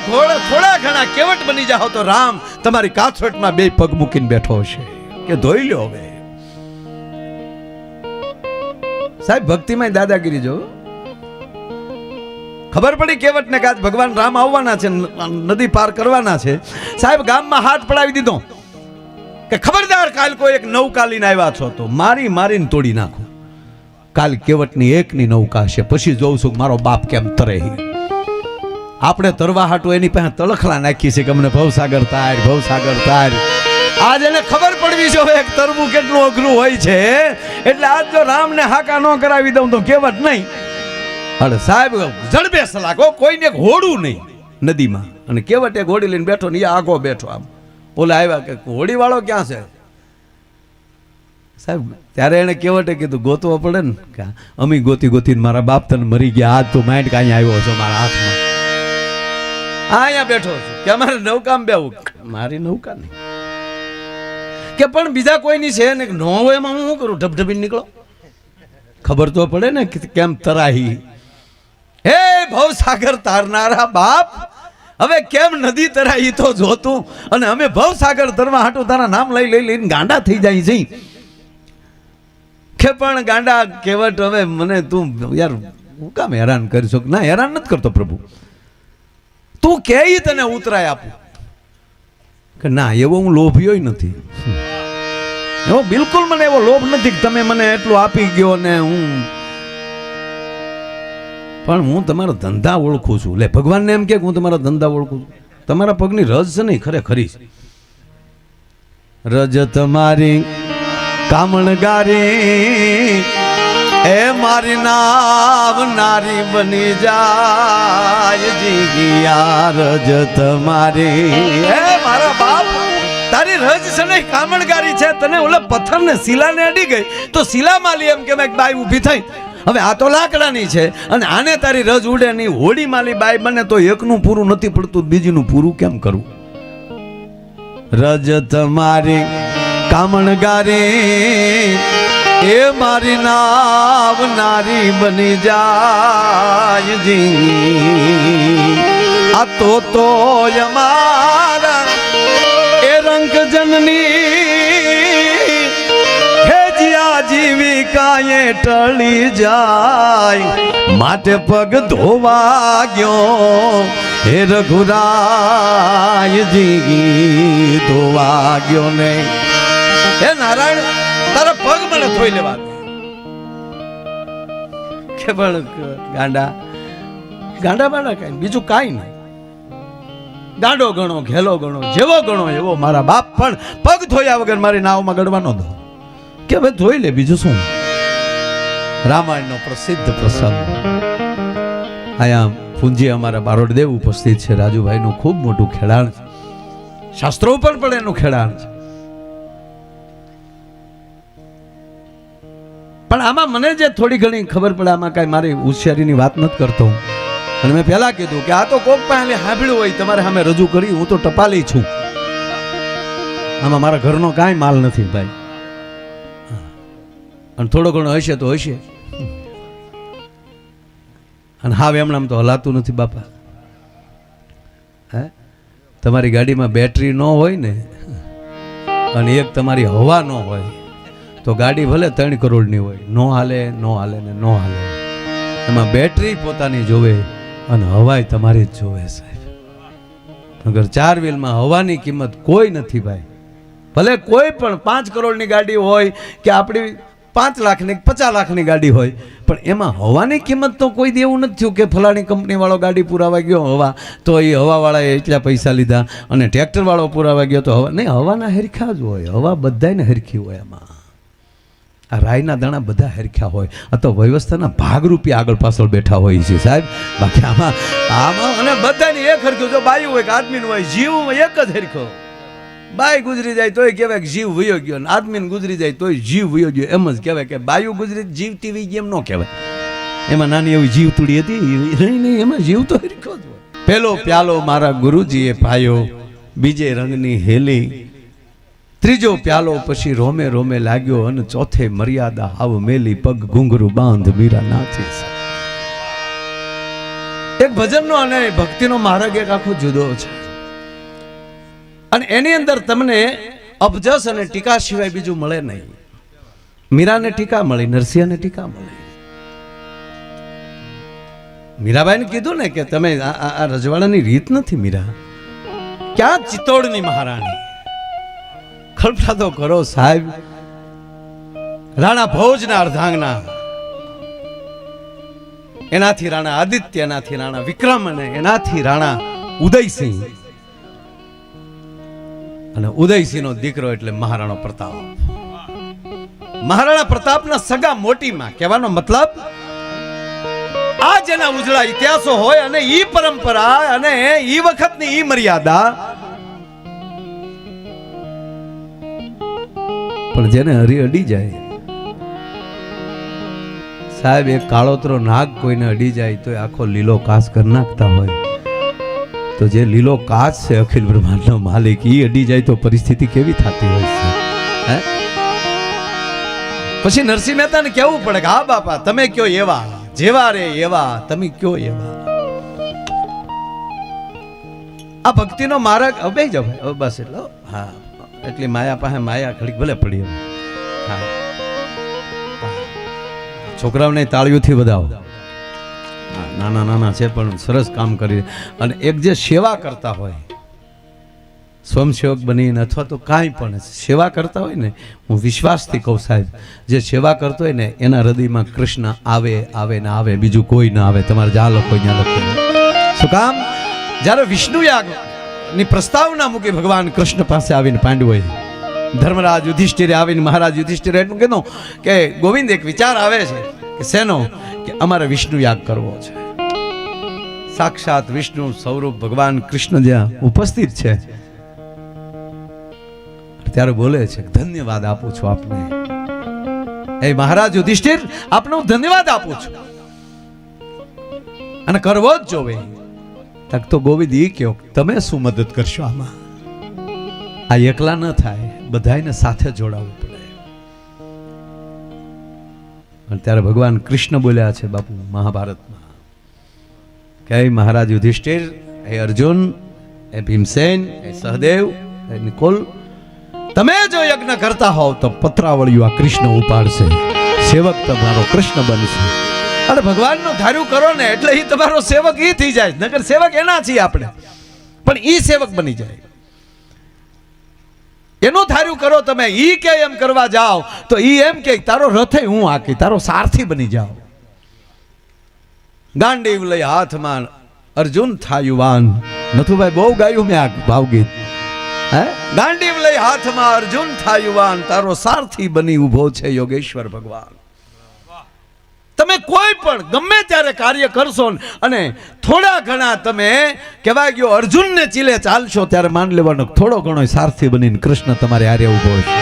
થોડા ઘણા કેવટ બની જાઓ તો રામ તમારી કાથરટમાં બે પગ મૂકીને બેઠો છે કે ધોઈ લ્યો હવે. સાહેબ ભક્તિમાં દાદાગીરી જો ખબર પડી કેવટ ને કે આજ ભગવાન રામ આવવાના છે, નદી પાર કરવાના છે. સાહેબ ગામમાં હાથ પડાવી દીધો કે ખબરદાર કાલ કોઈ એક નૌકા લઈને આવ્યા છો તો મારીને તોડી નાખો. કાલ કેવટની એકની નૌકા છે, પછી જોઉં છું મારો બાપ કેમ તરે. આપણે તરવા હાટું એની પાસે તલખલા નાખી છે કે અમને ભવસાગર તાર. આજ એને ખબર પડવી જોઈએ એક તરવું કેટલું અઘરું હોય છે. એટલે આજ જો રામને હાકા ન કરાવી દઉં તો કેવટ નહીં. અરે સાહેબ જડબે સલાકો કોઈને ઘોડું નહીં નદીમાં. અને કેવટે ઘોડી લઈને બેઠો ને એ આગો બેઠો. આમ ઓલા આવ્યા કે ઘોડી વાળો ક્યાં છે સાહેબ? ત્યારે એને કેવટે કીધું ગોતવો પડે ને કે અમી ગોતીને મારા બાપ તને મરી ગયા, આજ તું માઇન્ડ કાંઈ આવ્યો છો મારા હાથમાં. અહીંયા બેઠો છું કે અમારે નૌકામાં બેવું. મારી નૌકા નહીં કે પણ બીજા કોઈની છે ને ન હોય એમાં હું શું કરું? ઢબઢબીને નીકળો. ખબર તો પડે ને કેમ તરાહી. હે ભવસાગર તારનારા બાપ, હવે કેમ નદી તરાહી તો જોતું. અને અમે ભવસાગર તરવા હાટું તારા નામ લઈને ગાંડા થઈ જાય છે કે પણ ગાંડા કેવટ હવે મને તું યાર હું કામ હેરાન કરીશું? ના હેરાન નથી કરતો પ્રભુ, તું કે તને ઉતરાય આપું કે ના એવો હું લોભ્યો નથી. એવો બિલકુલ મને એવો લોભ નથી કે તમે મને એટલું આપી ગયો ને હું. પણ હું તમારા ધંધા ઓળખું છું. લે ભગવાનને એમ કે હું તમારા ધંધા ઓળખું છું. તમારા પગની રજ છે નહીં ખરેખરી રજ તમારી કામણગારી એ મારી નામ નારી બની જાય જીગિયા રજ તમારી. એ મારા બાપ તારી રજ છે ને કામણગારી છે. તને ઓલા પથ્થર ને શિલા ને અડી ગઈ તો શિલા માલી એમ કે એક બાઈ ઊભી થઈ. હવે આ તો લાકડાની છે અને આને તારી રજ ઉડે નહીં. હોડી માલી બાઈ બને તો એકનું પૂરું નથી પડતું, બીજીનું પૂરું કેમ કરવું? રજ તમારી કામણગારી એ મારી નાવ નારી બની જાય જી. આ તો અમારા એ રંગ જનની હે જ્યા જીવિકાએ ટળી જાય. માટે પગ ધોવા ગયો હે રઘુરાયજી ધોવા ગયો ને. હે નારાયણ તારા પગ મને ધોઈ લેવા કે પણ ગાંડા બાંડા કઈ બીજું કાંઈ નહીં. ગાંડો ગણો ઘેલો ગણો જેવો ગણો એવો મારા બાપ પણ પગ ધોયા વગર મારી નાવમાં ગડવાનો દો કે ભાઈ ધોઈ લે બીજું શું. રામાયણનો પ્રસિદ્ધ પ્રસંગ આયા પૂંજી અમારા બારોડદેવ ઉપસ્થિત છે. રાજુભાઈનું ખૂબ મોટું ખેડાણ છે, શાસ્ત્રો ઉપર પણ એનું ખેડાણ છે. પણ આમાં મને જે થોડી ઘણી ખબર પડે આમાં કાંઈ મારી હોશિયારીની વાત નથી કરતો. અને મેં પહેલા કીધું કે આ તો કોક પાસે સાંભળ્યું હોય તમારે સામે રજૂ કરી. હું તો ટપાલી છું, આમાં મારા ઘરનો કાંઈ માલ નથી ભાઈ. અને થોડો ઘણો હશે તો હશે. અને હા એમણામ તો હલાતું નથી બાપા. હે તમારી ગાડીમાં બેટરી ન હોય ને અને એક તમારી હવા ન હોય તો ગાડી ભલે 3 કરોડની હોય, નો હાલે ને નો હાલે. એમાં બેટરી પોતાની જોવે અને હવાય તમારી જ જોવે સાહેબ. અગર 4 વ્હીલમાં હવાની કિંમત કોઈ નથી ભાઈ. ભલે કોઈ પણ 5 કરોડની ગાડી હોય કે આપણી 5 લાખની 50 લાખની ગાડી હોય, પણ એમાં હવાની કિંમત તો કોઈ દેવું નથી થયું કે ફલાણી કંપની વાળો ગાડી પુરાવા ગયો હવા તો એ હવાવાળાએ એટલા પૈસા લીધા અને ટ્રેક્ટર વાળો પુરાવા ગયો તો હવા નહીં. હવાના હરખા જ હોય, હવા બધાને હરખી હોય. એમાં આ રાયના દાણા બધા હરખ્યા હોય. આ તો વ્યવસ્થાના ભાગરૂપી આગળ પાછળ બેઠા હોય છે સાહેબ. બાકી આમાં અને બધાની એક હરખ્યું. જો બાયું હોય કે આદમીનું હોય, જીવ એક જ હરખો. બાઈ ગુજરી જાય તોય કહેવાય કે જીવ વયો ગયો, ને આદમીને ગુજરી જાય તોય જીવ વયો ગયો. એમ જ કહેવાય કે બાયું ગુજરી જીવતી વહી ગઈ એમ ન કહેવાય. એમાં નાની એવી જીવ તૂડી હતી નહીં, એમાં જીવ તો હરખો જ હોય. પેલો પ્યાલો મારા ગુરુજીએ પાયો, બીજે રંગની હેલી, ત્રીજો પ્યાલો પછી રોમે રોમે લાગ્યો અને ચોથે મર્યાદા હાવ મેલી, પગ ઘૂંઘરું બાંધ મીરા નાચે. એક ભજનનો અને ભક્તિનો માર્ગ એક આખો જુદો છે, અને એની અંદર તમને અબજસ અને ટીકા સિવાય બીજું મળે નહીં. મીરાને ટીકા મળી, નરસિંહને ટીકા મળી. મીરાબાઈને કીધું ને કે તમે આ રજવાડાની રીત નથી મીરા, ક્યાં ચિત્તોડની મહારાણી. કલ્પના તો કરો સાહેબ, રાણા ભોજના અર્ધાંગના, એનાથી રાણા આદિત્ય, એનાથી રાણા વિક્રમ, અને એનાથી રાણા ઉદયસિંહ, અને ઉદયસિંહનો દીકરો એટલે મહારાણો પ્રતાપ. મહારાણા પ્રતાપના સગા મોટીમાં, કહેવાનો મતલબ આ જેના ઉજળા ઇતિહાસો હોય અને ઈ પરંપરા અને ઈ વખતની ઈ મર્યાદા, પણ જેને હરી અડી જાય સાહેબ, એક કાળોતરો નાગ કોઈને અડી જાય તો આખો લીલો કાચ કરી નાખતા હોય, તો જે લીલો કાચ છે અખિલ બ્રહ્માંડનો માલિક, ઈ અડી જાય તો પરિસ્થિતિ કેવી થતી હોય છે. હે, પછી નરસિંહ મહેતાને કહેવું પડે કે હા બાપા તમે કયો એવા, જેવા રે એવા, તમે કયો એવા. આ ભક્તિનો માર્ગ હવે જાવ બસ એટલો. હા, એટલી માયા પાસે માયા ઘડીક ભલે પડી. હા, છોકરાઓને તાળીઓથી વધાવો. નાના નાના છે પણ સરસ કામ કરી, અને એક જે સેવા કરતા હોય, સ્વયંસેવક બનીને અથવા તો કાંઈ પણ સેવા કરતા હોય ને, હું વિશ્વાસથી કહું સાહેબ, જે સેવા કરતો હોય ને એના હૃદયમાં કૃષ્ણ આવે આવે ને આવે, બીજું કોઈ ના આવે. તમારે જ્યાં લખો ત્યાં લખો. શું કામ? જ્યારે વિષ્ણુ યાગની પ્રસ્તાવના મૂકી ભગવાન કૃષ્ણ પાસે આવીને પાંડુ હોય, ધર્મરાજ યુધિષ્ઠિરે આવીને મહારાજ યુધિષ્ઠિરે એટલું કીધું કે ગોવિંદ એક વિચાર આવે છે કે શેનો? કે અમારે વિષ્ણુ યાગ કરવો છે. સાક્ષાત વિષ્ણુ સ્વરૂપ ભગવાન કૃષ્ણ જ્યાં ઉપસ્થિત છે ત્યારે બોલે છે ધન્યવાદ આપું છું આપને, એ મહારાજ યુધિષ્ઠિર આપને હું ધન્યવાદ આપું છું, અને કરવો જ જોવે. તક તો ગોવિંદ ઈ કહ્યો તમે શું મદદ કરશો આમાં? આ એકલા ન થાય, બધાને સાથે જોડાવવું પડે. અને ત્યારે ભગવાન કૃષ્ણ બોલ્યા છે બાપુ મહાભારતમાં કે મહારાજ યુધિષ્ઠિર, હે અર્જુન, હે ભીમસેન, હે સહદેવ, હે નિકોલ, તમે જો યજ્ઞ કરતા હોવ તો પત્રાવળિયું આ કૃષ્ણ ઉપાડશે, સેવક તમારો કૃષ્ણ બનશે. અને ભગવાનનું ધાર્યું કરો ને એટલે ઈ તમારો સેવક ઈ થઈ જાય, નકર સેવક એના છીએ આપણે, પણ ઈ સેવક બની જાય. એનું ધાર્યું કરો તમે, ઈ કે એમ કરવા જાઓ તો ઈ એમ કે તારો રથે હું આકી, તારો સારથી બની જાઓ. ગાંડીવ લઈ હાથમાં અર્જુન થાયુવાન, નથુભાઈ બહુ ગાયું મેં આ ભાવગીત. હે, ગાંડીવ લઈ હાથમાં અર્જુન થાયુવાન, તારો સારથી બની ઉભો છે યોગેશ્વર ભગવાન. તમે કોઈ પણ ગમે ત્યારે કાર્ય કરશો અને થોડા ઘણા તમે કહેવાય ગયો અર્જુનને ચીલે ચાલશો, ત્યારે માન લેવાનો થોડો ઘણો સારથી બનીને કૃષ્ણ તમારે હારે ઉભો હશે.